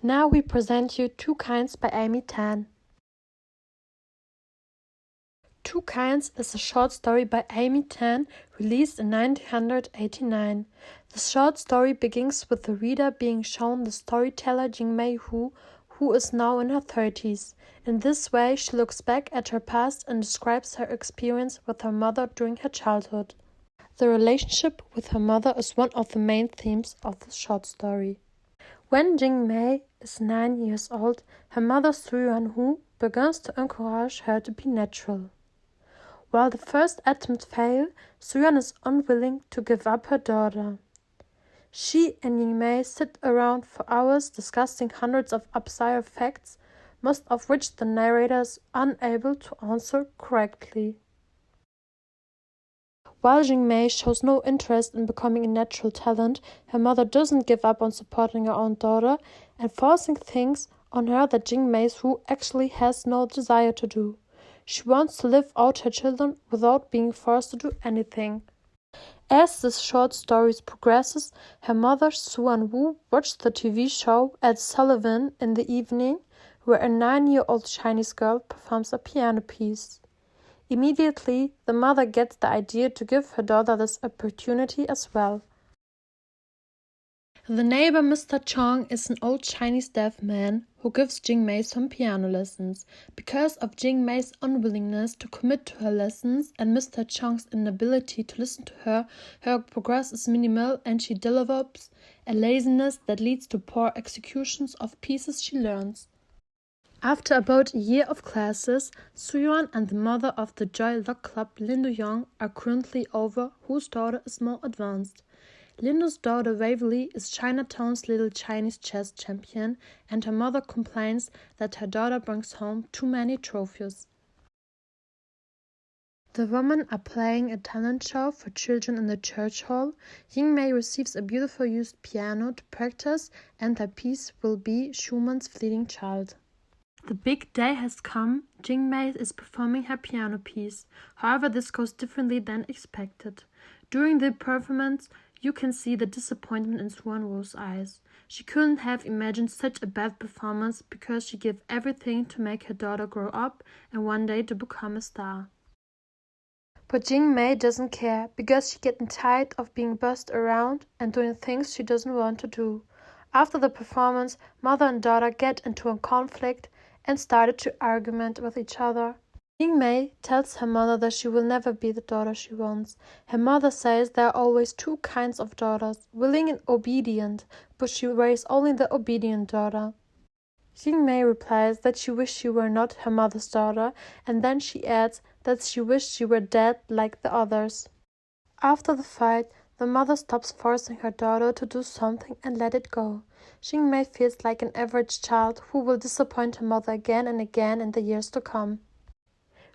Now we present you Two Kinds by Amy Tan. Two Kinds is a short story by Amy Tan, released in 1989. The short story begins with the reader being shown the storyteller Jingmei Hu, who is now in her 30s. In this way, she looks back at her past and describes her experience with her mother during her childhood. The relationship with her mother is one of the main themes of the short story. When Jingmei is 9 years old, her mother Suyuan Hu begins to encourage her to be natural. While the first attempts fail, Suyuan is unwilling to give up her daughter. She and Jingmei sit around for hours discussing hundreds of absurd facts, most of which the narrator is unable to answer correctly. While Jingmei shows no interest in becoming a natural talent, her mother doesn't give up on supporting her own daughter and forcing things on her that Jingmei Hu actually has no desire to do. She wants to live out her children without being forced to do anything. As this short story progresses, her mother Suan Wu watched the TV show Ed Sullivan in the evening, where a 9-year-old Chinese girl performs a piano piece. Immediately, the mother gets the idea to give her daughter this opportunity as well. The neighbor Mr. Chong is an old Chinese deaf man who gives Jingmei some piano lessons. Because of Jingmei's unwillingness to commit to her lessons and Mr. Chong's inability to listen to her, her progress is minimal and she develops a laziness that leads to poor executions of pieces she learns. After about a year of classes, Suyuan and the mother of the Joy Luck Club, Lin Du-young, are currently over whose daughter is more advanced. Lindo's daughter Waverly is Chinatown's little Chinese chess champion, and her mother complains that her daughter brings home too many trophies. The women are playing a talent show for children in the church hall. Jingmei receives a beautiful used piano to practice, and her piece will be Schumann's Fleeting Child. The big day has come. Jingmei is performing her piano piece. However, this goes differently than expected. During the performance, you can see the disappointment in Suan Wu's eyes. She couldn't have imagined such a bad performance because she gave everything to make her daughter grow up and one day to become a star. But Jingmei doesn't care because she's getting tired of being bossed around and doing things she doesn't want to do. After the performance, mother and daughter get into a conflict and started to argument with each other. Jingmei tells her mother that she will never be the daughter she wants. Her mother says there are always two kinds of daughters, willing and obedient, but she raised only the obedient daughter. Jingmei replies that she wished she were not her mother's daughter, and then she adds that she wished she were dead like the others. After the fight, the mother stops forcing her daughter to do something and let it go. Jingmei feels like an average child who will disappoint her mother again and again in the years to come.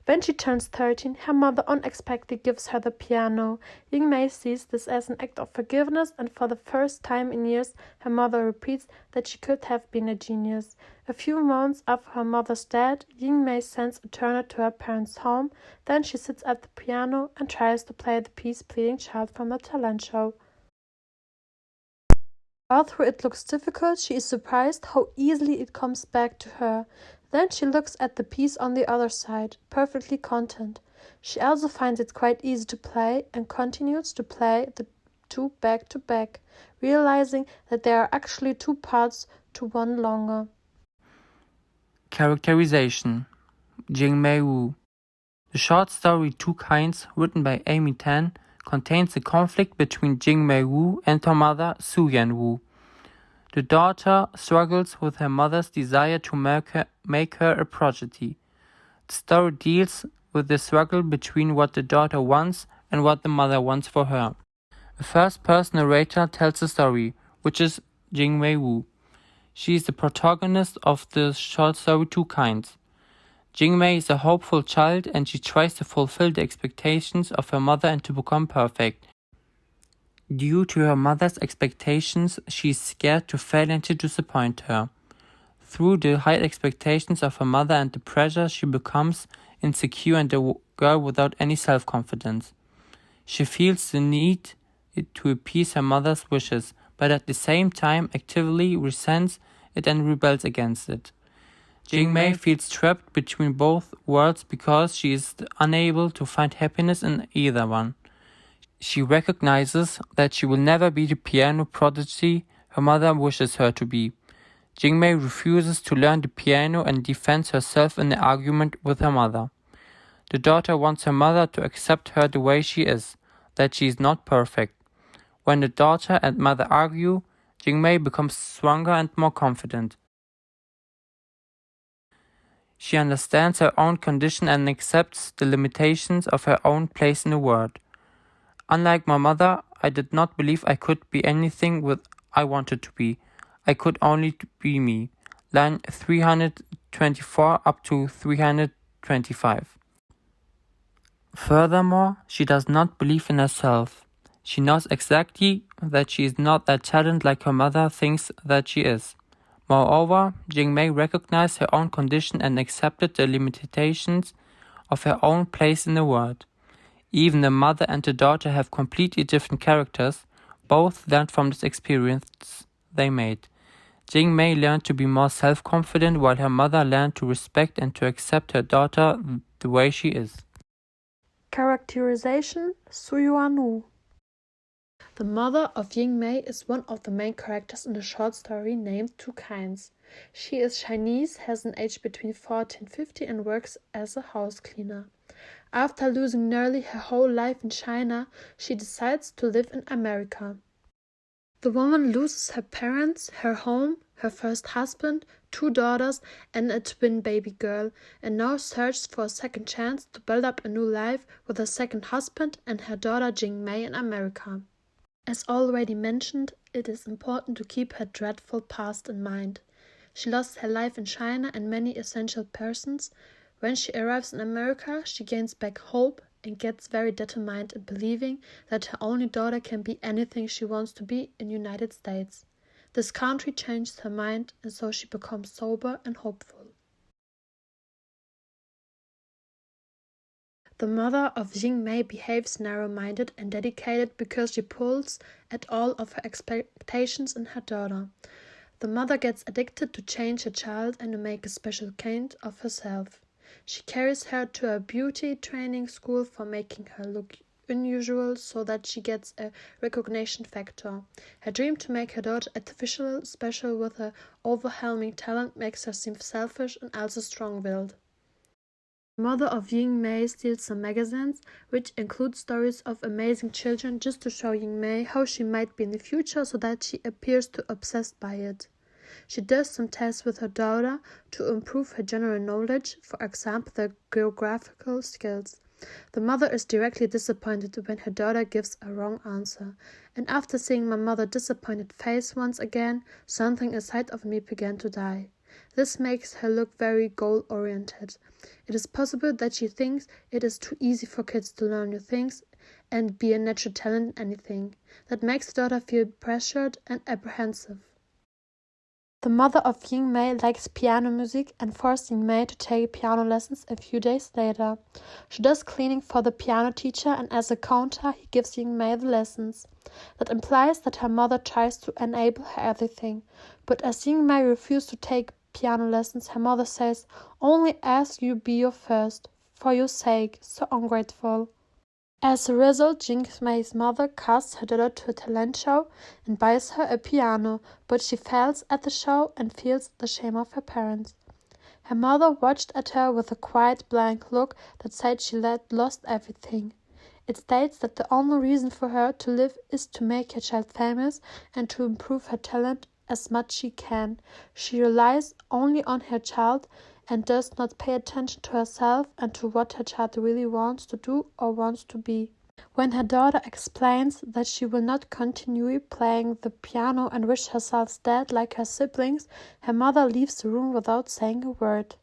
When she turns 13, her mother unexpectedly gives her the piano. Jingmei sees this as an act of forgiveness, and for the first time in years, her mother repeats that she could have been a genius. A few months after her mother's death, Jingmei sends a tuner to her parents' home. Then she sits at the piano and tries to play the piece Fleeting Child from the talent show. Although it looks difficult, she is surprised how easily it comes back to her. Then she looks at the piece on the other side, perfectly content. She also finds it quite easy to play and continues to play the two back to back, realizing that there are actually two parts to one longer. Characterization: Jingmei Wu. The short story Two Kinds, written by Amy Tan, contains a conflict between Jingmei Wu and her mother, Suyuan Wu. The daughter struggles with her mother's desire to make her a prodigy. The story deals with the struggle between what the daughter wants and what the mother wants for her. A first-person narrator tells the story, which is Jingmei Wu. She is the protagonist of the short story Two Kinds. Jingmei is a hopeful child and she tries to fulfill the expectations of her mother and to become perfect. Due to her mother's expectations, she is scared to fail and to disappoint her. Through the high expectations of her mother and the pressure, she becomes insecure and a girl without any self-confidence. She feels the need to appease her mother's wishes, but at the same time actively resents it and rebels against it. Jingmei feels trapped between both worlds because she is unable to find happiness in either one. She recognizes that she will never be the piano prodigy her mother wishes her to be. Jingmei refuses to learn the piano and defends herself in the argument with her mother. The daughter wants her mother to accept her the way she is, that she is not perfect. When the daughter and mother argue, Jingmei becomes stronger and more confident. She understands her own condition and accepts the limitations of her own place in the world. Unlike my mother, I did not believe I could be anything I wanted to be. I could only be me. Line 324 up to 325. Furthermore, she does not believe in herself. She knows exactly that she is not that talented like her mother thinks that she is. Moreover, Jingmei recognized her own condition and accepted the limitations of her own place in the world. Even the mother and the daughter have completely different characters, both learned from this experience they made. Jingmei learned to be more self-confident while her mother learned to respect and to accept her daughter the way she is. Characterization: Suyuanu. The mother of Jingmei is one of the main characters in the short story named Two Kinds. She is Chinese, has an age between 40 and 50 and works as a house cleaner. After losing nearly her whole life in China, she decides to live in America. The woman loses her parents, her home, her first husband, 2 daughters and a twin baby girl, and now searches for a second chance to build up a new life with her second husband and her daughter Jingmei in America. As already mentioned, it is important to keep her dreadful past in mind. She lost her life in China and many essential persons. When she arrives in America, she gains back hope and gets very determined in believing that her only daughter can be anything she wants to be in the United States. This country changes her mind, and so she becomes sober and hopeful. The mother of Jingmei behaves narrow-minded and dedicated because she pulls at all of her expectations in her daughter. The mother gets addicted to change her child and to make a special kind of herself. She carries her to a beauty training school for making her look unusual so that she gets a recognition factor. Her dream to make her daughter artificially special with her overwhelming talent makes her seem selfish and also strong-willed. The mother of Jingmei steals some magazines, which include stories of amazing children, just to show Jingmei how she might be in the future so that she appears too obsessed by it. She does some tests with her daughter to improve her general knowledge, for example, the geographical skills. The mother is directly disappointed when her daughter gives a wrong answer, and after seeing my mother's disappointed face once again, something inside of me began to die. This makes her look very goal-oriented. It is possible that she thinks it is too easy for kids to learn new things and be a natural talent in anything. That makes the daughter feel pressured and apprehensive. The mother of Jingmei likes piano music and forced Jingmei to take piano lessons a few days later. She does cleaning for the piano teacher, and as a counter he gives Jingmei the lessons. That implies that her mother tries to enable her everything. But as Jingmei refuses to take piano lessons, her mother says, "Only ask you be your first, for your sake, so ungrateful." As a result, Jingmei's mother casts her daughter to a talent show and buys her a piano, but she fails at the show and feels the shame of her parents. Her mother watched at her with a quiet, blank look that said she lost everything. It states that the only reason for her to live is to make her child famous and to improve her talent as much she can. She relies only on her child and does not pay attention to herself and to what her child really wants to do or wants to be. When her daughter explains that she will not continue playing the piano and wishes herself dead like her siblings, her mother leaves the room without saying a word.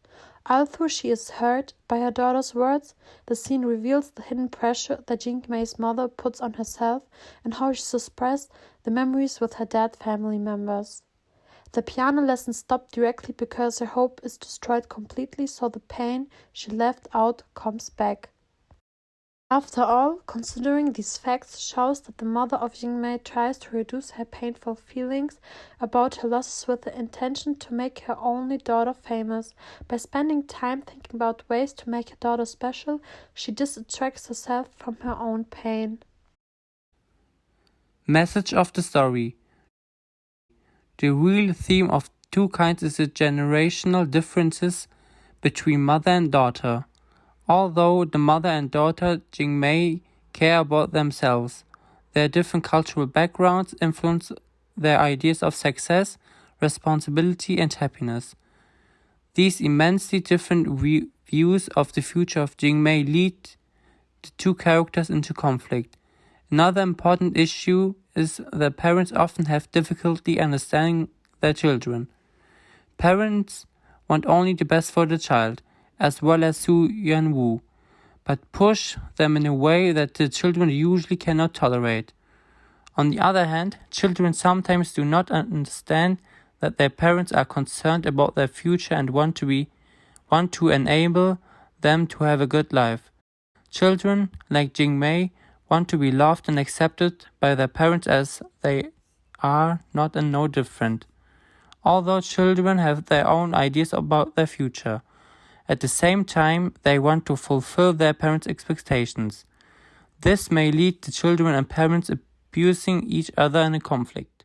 Although she is hurt by her daughter's words, the scene reveals the hidden pressure that Jingmei's mother puts on herself and how she suppresses the memories with her dead family members. The piano lessons stop directly because her hope is destroyed completely, so the pain she left out comes back. After all, considering these facts shows that the mother of Jingmei tries to reduce her painful feelings about her losses with the intention to make her only daughter famous. By spending time thinking about ways to make her daughter special, she distracts herself from her own pain. Message of the story. The real theme of Two Kinds is the generational differences between mother and daughter. Although the mother and daughter Jingmei care about themselves, their different cultural backgrounds influence their ideas of success, responsibility, and happiness. These immensely different views of the future of Jingmei lead the two characters into conflict. Another important issue is that parents often have difficulty understanding their children. Parents want only the best for the child, as well as Su Yuan-Wu, but push them in a way that the children usually cannot tolerate. On the other hand, children sometimes do not understand that their parents are concerned about their future and want to enable them to have a good life. Children, like Jingmei, want to be loved and accepted by their parents as they are, not and no different. Although children have their own ideas about their future, at the same time they want to fulfill their parents' expectations. This may lead to children and parents abusing each other in a conflict.